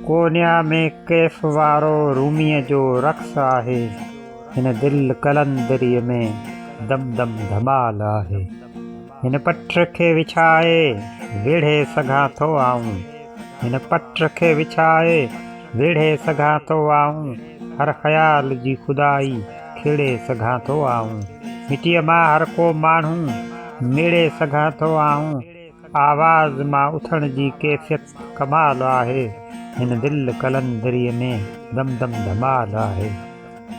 कोन्या में कैफ़ वारो रूमीअ जो रक़्स आहे। हिन दिल कलंदरीअ में दम दम धमाल आहे। हिन पट खे विछाए वेढ़े सघां थो आऊं। हिन पट खे विछाए वेढ़े सघां थो आऊं। हर ख़्याल जी खुदाई खेड़े सघां थो आऊं। मिटीअ मां हर को माण्हू मेड़े सघां थो आऊं। आवाज़ मां उथण जी कैफ़ियत कमाल आहे। हिन दिल कलंदरीअ में दम दम धमाल आहे।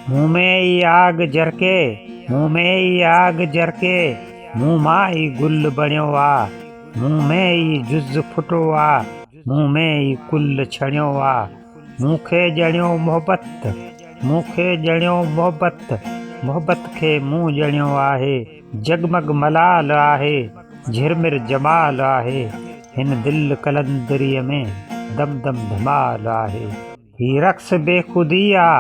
मुंह में ई आग जरके, मुंह में ई आग जरके, मुंह मां ई गुल बणियो आ। मुंह में ई जुज़ फुटो आ, मुंह में ई कुल छणियो आ। मूंखे ॼणियो मोहबत, मूंखे ॼणियो मोहबत, मोहबत खे मूं ॼणियो आहे। जगमग मलाल आहे, झिरमिर जमाल आहे। हिन दिल कलंदरीअ में दम दम धमाल आहे। ही रक़्स बेख़ुदी आ,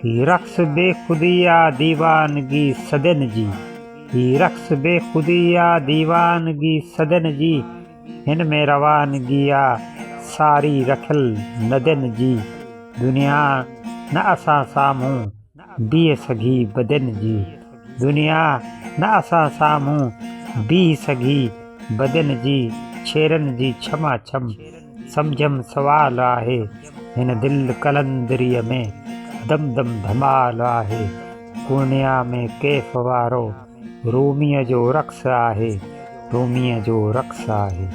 ही रक़्स बेख़ुदी आ दीवानगी सदन जी। ही रक़्स बेख़ुदी आ दीवानगी सदन जी। हिन में रवानगी आ सारी रखियल नदन जी। दुनिया न असां साम्हूं बीह सघी बदन जी। दुनिया न असां साम्हूं बीह सघी बदन जी। छेरनि जी क्षमा छम सम्झम सवाल आहे। हिन दिल कलंदरीअ में दम दम धमाल आहे। कोन्या में कैफ़ वारो रूमीअ जो रक़्स आहे। रूमीअ जो रक़्स आहे।